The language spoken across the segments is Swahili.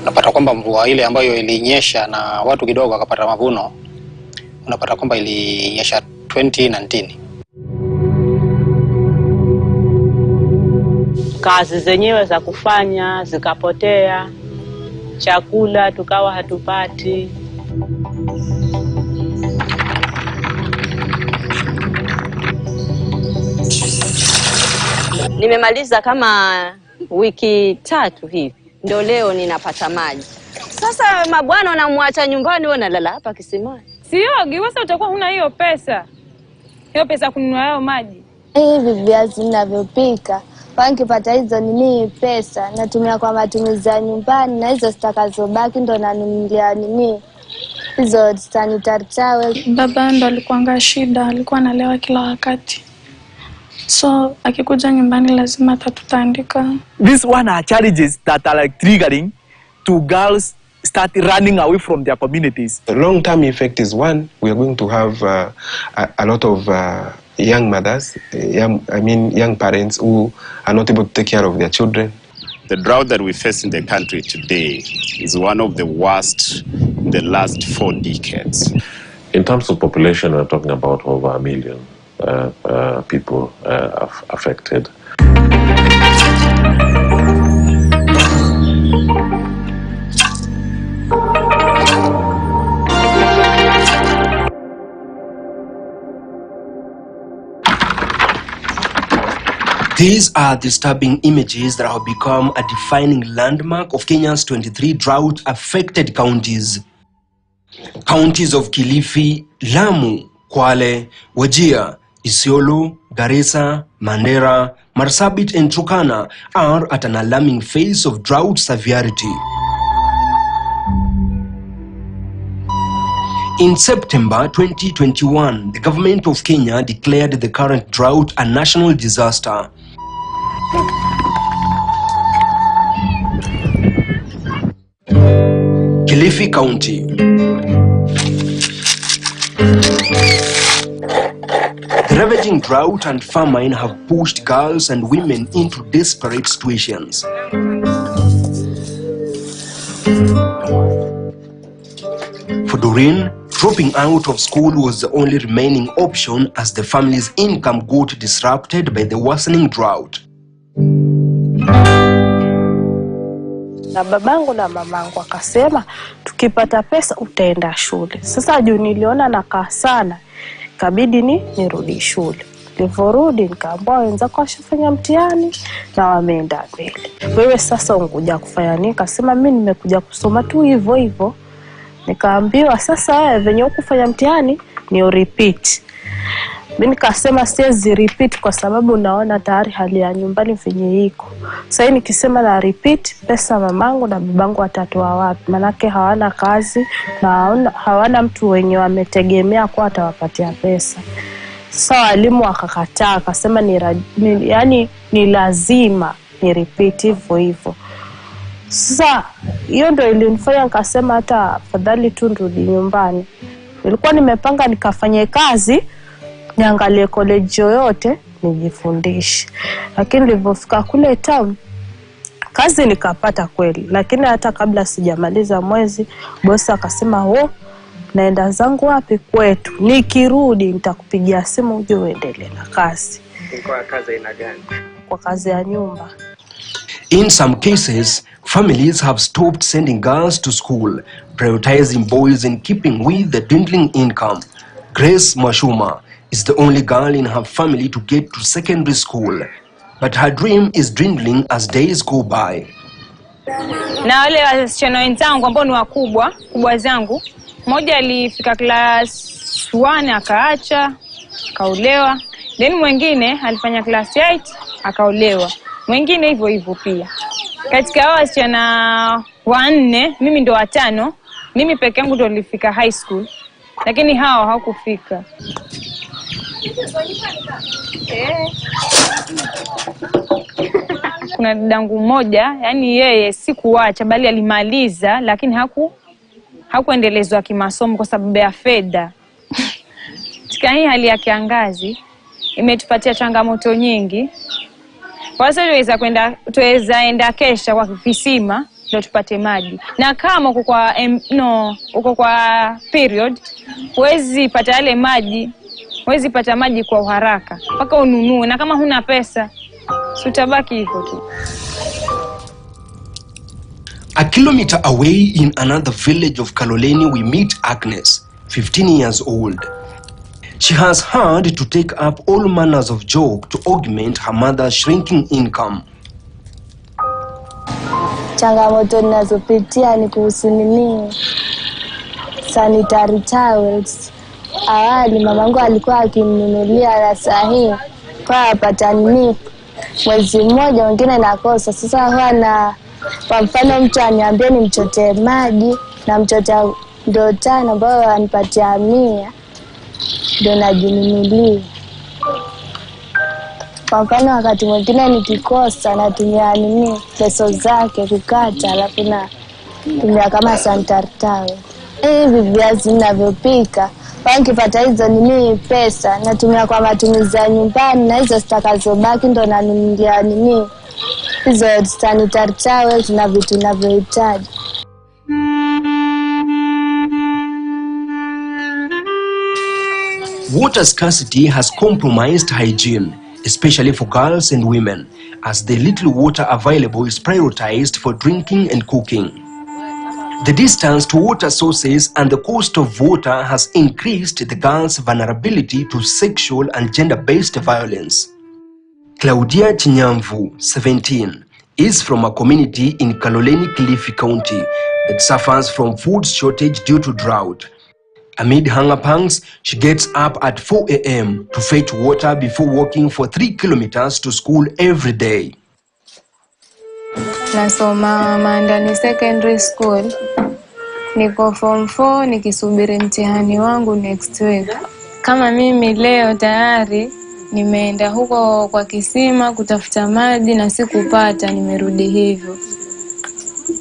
Unapata kwamba mvua ile ambayo ilinyesha na watu kidogo wakapata mavuno, unapata kwamba ilinyesha 2019. Kazi zenyewe za kufanya zikapotea, chakula tukawa hatupati. Nimemaliza kama wiki 3 hivi, ndio leo ninapata maji. Sasa mabwana unamwacha nyumbani, wewe unalala hapa kisimani. Siogi, wewe utakuwa huna hiyo pesa. Hiyo pesa kununua hayo maji. Hivi viazi ninavyopika, nikipata hizo nini pesa natumia kwa matumizi ya nyumbani, na hizo zitakazobaki ndo nanunulia nini hizo sanitary towel. Baba ndo alikuanga shida, alikuwa analewa kila wakati. So akikuja nyumbani lazima tatutandika. These one are challenges that are like triggering to girls start running away from their communities. The long-term effect is one, we are going to have a lot of young mothers, young parents who are not able to take care of their children. The drought that we face in the country today is one of the worst in the last 4 decades. In terms of population, we're talking about over 1 million people affected. These are disturbing images that have become a defining landmark of Kenya's 23 drought-affected counties. Counties of Kilifi, Lamu, Kwale, Wajir, Isiolo, Garissa, Mandera, Marsabit and Turkana are at an alarming phase of drought severity. In September 2021, the government of Kenya declared the current drought a national disaster. Kilifi County. The ravaging drought and famine have pushed girls and women into desperate situations. For Doreen, dropping out of school was the only remaining option as the family's income got disrupted by the worsening drought. Na babangu na mamangu akasema tukipata pesa utaenda shule. Sasa juu niliona nakaa sana, kabidi nirudi shule. Nilivorudi nikaambiwa wenzako washafanya mtihani na wameenda mbele. Wewe sasa unkuja kufanya nini? Nikasema mimi nimekuja kusoma tu hivyo hivyo. Nikaambiwa sasa wewe venye ukufanya mtihani ni repeat. Mimi nikasema siwezi repeat kwa sababu naona tayari hali ya nyumbani venye iko. Sasa nikisema na repeat, pesa mamangu na babangu watatoa wapi? Manake hawana kazi na hawana mtu wenye wametegemea kwa atawapatia pesa. Sasa walimu wakakataa, akasema ni lazima ni repeat hivyo hivyo. Sasa hiyo ndio ilinifanya nikasema hata afadhali tu nirudi nyumbani. Nilikuwa nimepanga nikafanye kazi, niangalie college yoyote nijifundishe. Lakini nilipofika kule town kazi nikapata kweli, lakini hata kabla sijamaliza mwezi bosi akasema naenda zangu wapi kwetu, nikirudi nitakupigia simu uje uendelee na kazi. Kwa kazi ina gani? Kwa kazi ya nyumba. In some cases, families have stopped sending girls to school, prioritizing boys and keeping with the dwindling income. Grace Mwashuma is the only girl in her family to get to secondary school, but her dream is dwindling as days go by. Na wale wasichana wenzangu ambao ni wakubwa zangu, mmoja alifika class 1 akaacha, akaolewa. Then mwingine alifanya class 8 akaolewa. Mwingine hivyo hivyo pia. Katika hao wasichana 4, mimi ndo wa 5. Mimi peke yangu ndo nilifika high school. Lakini hao hawakufika. Kuna dadangu mmoja, yani yeye sikuacha bali alimaliza, lakini hakuendelezwa kimasomo kwa sababu ya fedha. Katika hii hali ya kiangazi imetupatia changamoto nyingi. Kwa sababu tuweza enda kesha kwa visima ndio tupate maji. Na kama uko kwa period, huwezi pata yale maji, huwezi pata maji kwa haraka. Mpaka ununue, na kama huna pesa, utabaki hivyo tu. A kilometer away in another village of Kaloleni, we meet Agnes, 15 years old. She has had to take up all manners of job to augment her mother's shrinking income. Changamoto ninazopitia ni kuhusu sanitary towels. Awali mamangu alikuwa akininunulia, na sahi kwa apata mwezi mmoja mwingine nakosa. Sasa huwa na kwa mfano mtu aniambia ni mchote maji na mchota ndoo 5 ambao anipatia 100 ndio najinunulia. Kwa mfano wakati mwingine nikikosa natumia peso zake kukata, alafu na tumia kama sanitary towel. Hivi viazi ninavyopika, nikipata hizo pesa natumia kwa matumizi ya nyumbani, na hizo zitakazobaki ndo nanunulia hizo sanitary towels na vitu ninavyohitaji. Water scarcity has compromised hygiene, especially for girls and women, as the little water available is prioritized for drinking and cooking. The distance to water sources and the cost of water has increased the girls' vulnerability to sexual and gender-based violence. Claudia Chinyamvu, 17, is from a community in Kaloleni, Kilifi County that suffers from food shortage due to drought. Amid hunger pangs, she gets up at 4 a.m. to fetch water before walking for 3 kilometers to school every day. Nasoma Mandani Secondary School. Niko form 4 nikisubiri mtihani wangu next week. Kama mimi leo tayari nimeenda huko kwa kisima kutafuta maji na sikupata, nimerudi hivyo.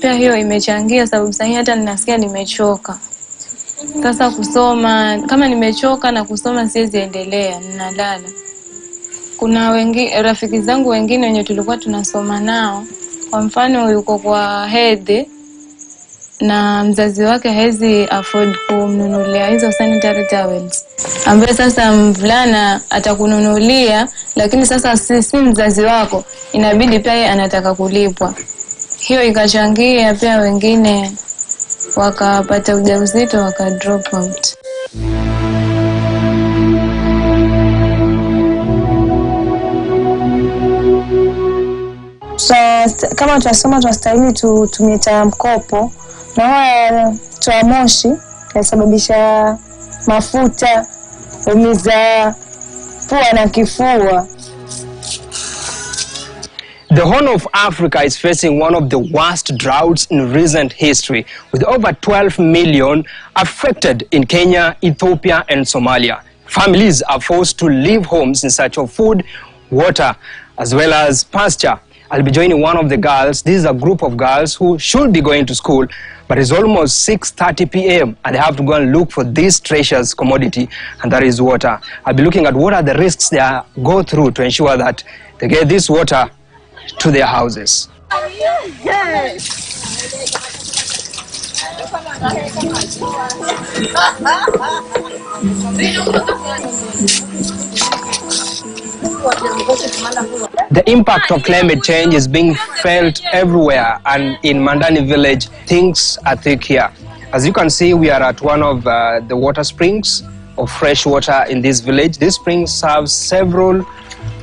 Pia hiyo imechangia sababu sasa hata ninasikia nimechoka. Sasa kusoma, kama nimechoka na kusoma siwezi endelea, ninalala. Kuna rafiki zangu wengine wenye tulikuwa tunasoma nao, kwa mfano yuko kwa hedhi na mzazi wake hawezi afford kumnunulia hizo sanitary towels, ambaye sasa mvulana atakununulia, lakini sasa si mzazi wako, inabidi pia anataka kulipwa. Hiyo ikachangia pia wengine wakapata ujauzito waka drop out. So kama tunasoma tunastahili tutumie taa mkopo, na toa moshi inasababisha mafuta, umiza pua na kifua. The Horn of Africa is facing one of the worst droughts in recent history, with over 12 million affected in Kenya, Ethiopia, and Somalia. Families are forced to leave homes in search of food, water, as well as pasture. I'll be joining one of the girls. This is a group of girls who should be going to school, but it's almost 6:30 p.m. and they have to go and look for this precious commodity, and that is water. I'll be looking at what are the risks they go through to ensure that they get this water to their houses. The impact of climate change is being felt everywhere, and in Mandani village, things are thick here. As you can see, we are at one of the water springs of fresh water in this village. This spring serves several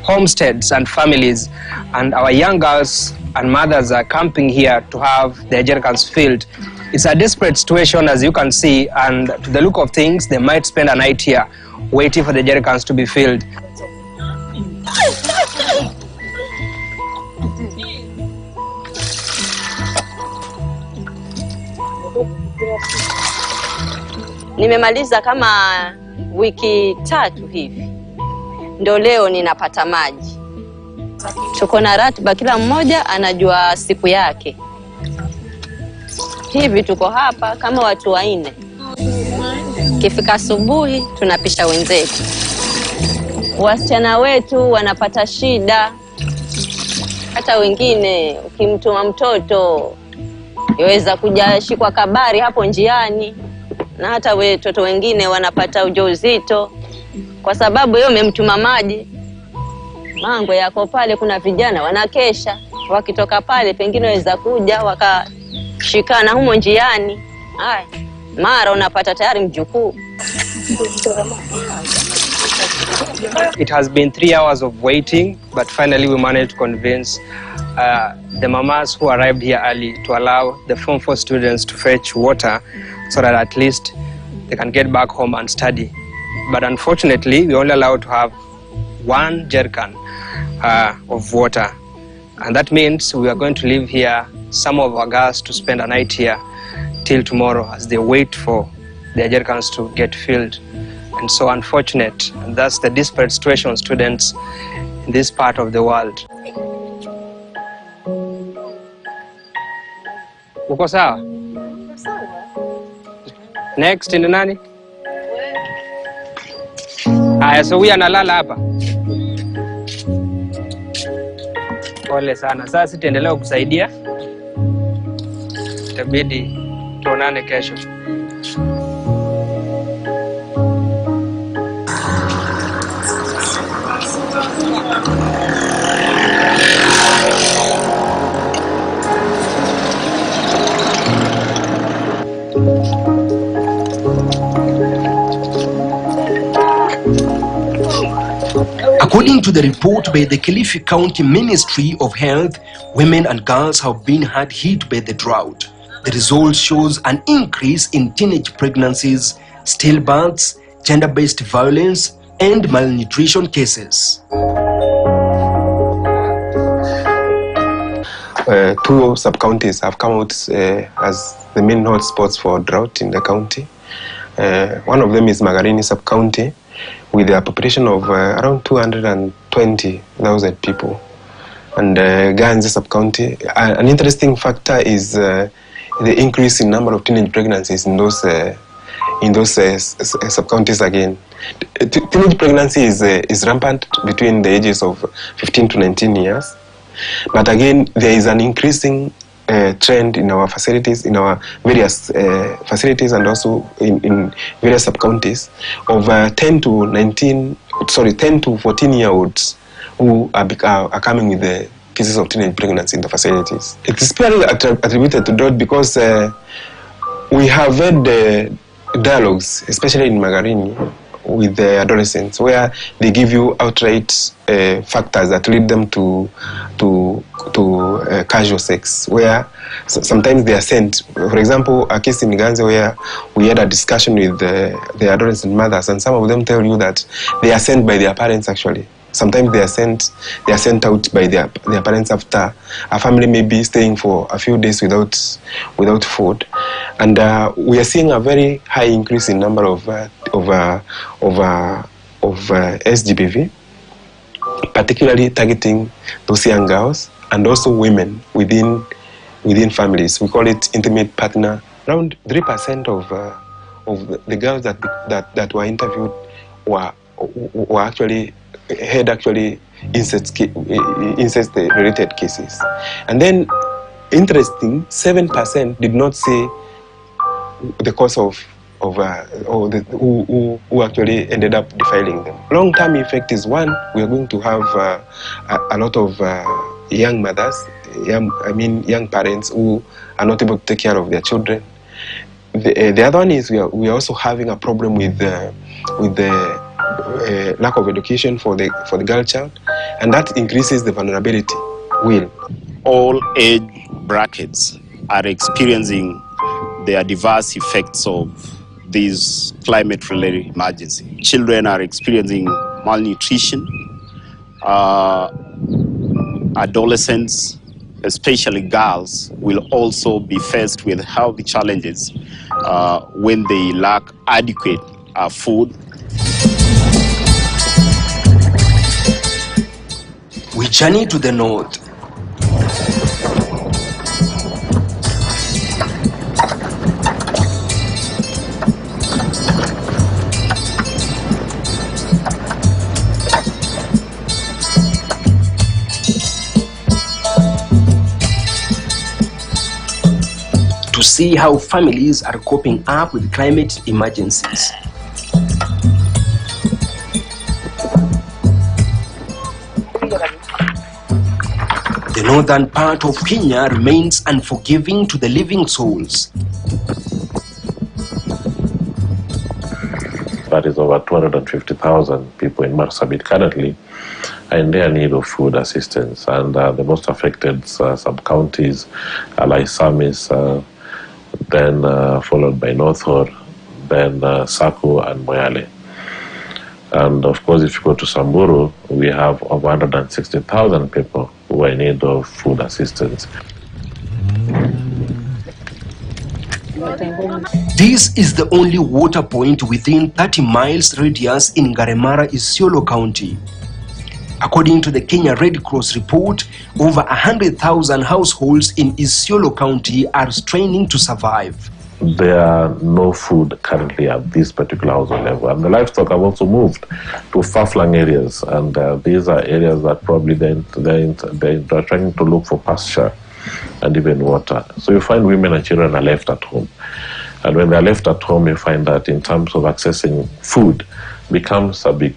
homesteads and families, and our young girls and mothers are camping here to have their jerrycans filled. It's a desperate situation, as you can see, and to the look of things, they might spend a night here waiting for the jerrycans to be filled. Nimemaliza kama wiki 3 hivi, ndio leo ninapata maji. Tuko na ratiba, kila mmoja anajua siku yake. Hivi tuko hapa kama watu 4. Kifika asubuhi tunapisha wenzetu. Wasichana wetu wanapata shida Hata wengine ukimtuma mtoto yaweza kuja shikwa kabari hapo njiani, na hata watoto wengine wanapata ujauzito kwa sababu yeye umemtuma maji. Mango yako pale, kuna vijana wanakesha, wakitoka pale pengine waweza kuja wakashikana humo njiani. Haya, mara unapata tayari mjukuu. It has been 3 hours of waiting, but finally we managed to convince the mamas who arrived here early to allow the Form 4 students to fetch water so that at least they can get back home and study. But unfortunately, we only allowed to have 1 jerrycan of water. And that means we are going to leave here some of our girls to spend a night here till tomorrow as they wait for their jerrycans to get filled. And so unfortunate, and that's the desperate situation of students in this part of the world. Uko sawa? Next ni nani? Aya, so huyu analala hapa. Pole sana. Sasa tuendelee kukusaidia. Itabidi tuonane kesho. According to the report by the Kilifi County Ministry of Health, women and girls have been hard hit by the drought. The result shows an increase in teenage pregnancies, stillbirths, gender-based violence, and malnutrition cases. 2 sub-counties have come out as the main hotspots for drought in the county. One of them is Magarini sub-county, with a population of around 220,000 people. And Ganze sub-county, an interesting factor is the increase in number of teenage pregnancies in those sub-counties again. Teenage pregnancy is rampant between the ages of 15 to 19 years. But again, there is an increasing trend in our facilities, in our various facilities, and also in various sub-counties of 10 to 14-year-olds who are coming with the cases of teenage pregnancy in the facilities. It is purely attributed to drought because we have had dialogues, especially in Magarini, with the adolescents, where they give you outright factors that lead them to casual sex, where sometimes they are sent. For example, a case in Ganze where we had a discussion with the adolescent mothers, and some of them tell you that they are sent by their parents actually. Sometimes they are sent out by their parents after a family may be staying for a few days without food, and we are seeing a very high increase in number of SGBV, particularly targeting those young girls and also women within families. We call it intimate partner. Around 3% of the girls that were interviewed had incest-related cases. And then, interesting, 7% did not say the cause of who actually ended up defiling them. Long-term effect is one, we are going to have a lot of young mothers, young parents who are not able to take care of their children. The other one is we are also having a problem with the lack of education for the girl child, and that increases the vulnerability. All age brackets are experiencing the adverse effects of this climate-related emergency. Children are experiencing malnutrition. Adolescents, especially girls, will also be faced with health challenges when they lack adequate food. We journey to the north. see how families are coping up with climate emergencies. The northern part of Kenya remains unforgiving to the living souls. That is over 250,000 people in Marsabit currently are in their need of food assistance, and the most affected sub-counties are like Samis, then followed by North Hor, then Saku and Moyale. And of course, if you go to Samburu, we have over 160,000 people who are in need of food assistance. This is the only water point within 30 miles radius in Garemara, Isiolo County. According to the Kenya Red Cross report, over 100,000 households in Isiolo County are straining to survive. There are no food currently at this particular household level, and the livestock have also moved to far-flung areas, and these are areas that probably they're trying to look for pasture and even water. So you find women and children are left at home, and when they're left at home, you find that in terms of accessing food becomes a big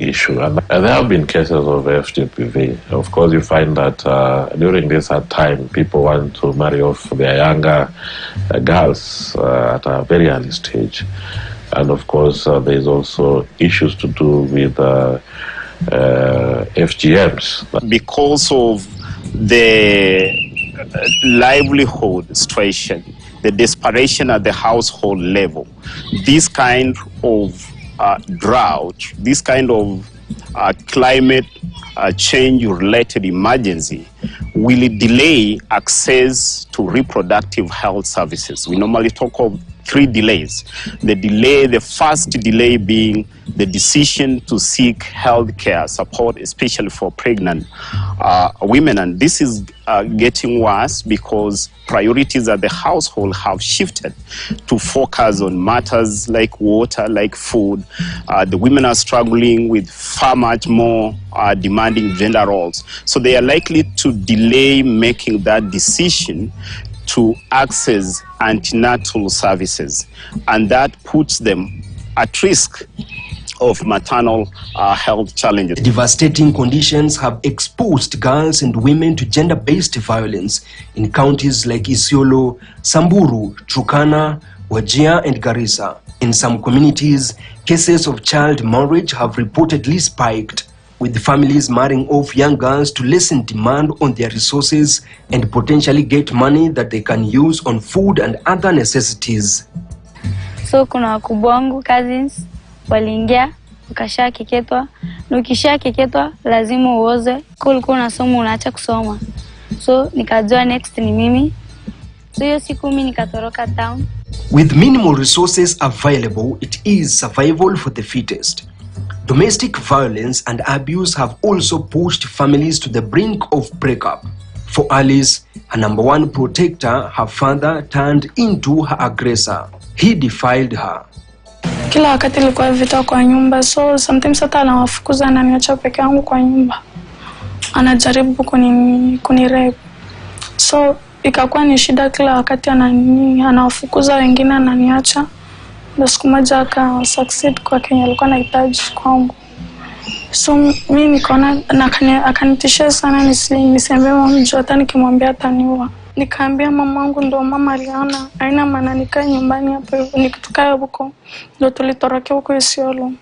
issue. And there have been cases of FGPV. Of course, you find that during this hard time, people want to marry off their younger girls at a very early stage. And of course, there's also issues to do with FGMs. Because of the livelihood situation, the desperation at the household level, this kind of drought, this kind of climate change-related emergency will delay access to reproductive health services. We normally talk of 3 delays. The first delay being the decision to seek health care support, especially for pregnant women. And this is getting worse because priorities at the household have shifted to focus on matters like water, like food. The women are struggling with far much more demanding gender roles. So they are likely to delay making that decision to access antenatal services, and that puts them at risk of maternal health challenges. Devastating conditions have exposed girls and women to gender-based violence in counties like Isiolo, Samburu, Turkana, Wajir and Garissa. In some communities, cases of child marriage have reportedly spiked, with families marrying off young girls to lessen demand on their resources and potentially get money that they can use on food and other necessities. So kuna wakubwa wangu cousins waliingia ukasha kiketwa, na ukisha kiketwa lazima uoze, kulikuwa unasoma unaacha kusoma. So nikajua next ni mimi. So hiyo siku mimi nikatoroka town. With minimal resources available, it is survival for the fittest. Domestic violence and abuse have also pushed families to the brink of breakup. For Alice, her number one protector, her father turned into her aggressor. He defiled her. Kila wakati ilikuwa vita kwa nyumba, so sometimes hata anawafukuza na niacha peke yangu kwa nyumba. Anajaribu kunirape. So ikakuwa ni shida kila wakati anawafukuza wengine ananiacha. Ndio siku moja aka succeed kwa Kenya alikuwa anahitaji kwangu. So mimi nikaona akanitishia sana nisembe mjua hata nikimwambia ataniua. Nikaambia mamangu, ndio mama aliona haina maana nikae nyumbani hapo, nikitukae huko ndio tulitorokea huko Isiolo.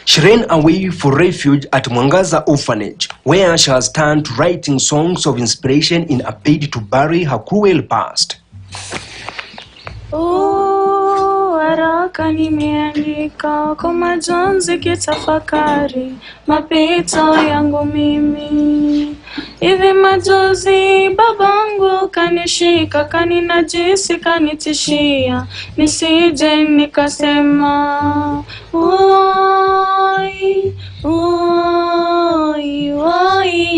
She ran away for refuge at Mwangaza Orphanage, where she has turned to writing songs of inspiration in a bid to bury her cruel past. Haraka nimeandika kwa majonzi kitafakari mapito yangu mimi. Hivi majonzi babangu kanishika, kaninajisi, kanitishia nisije nikasema oi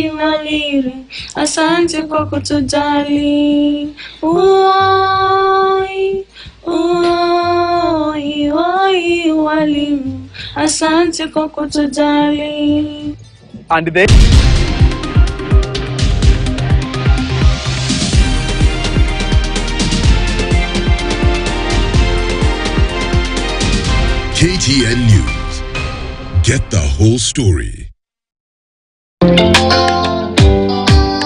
waliri, asante kwa kutujali. Oi walimu, asante kwa kutujali. and then KTN News. Get the whole story.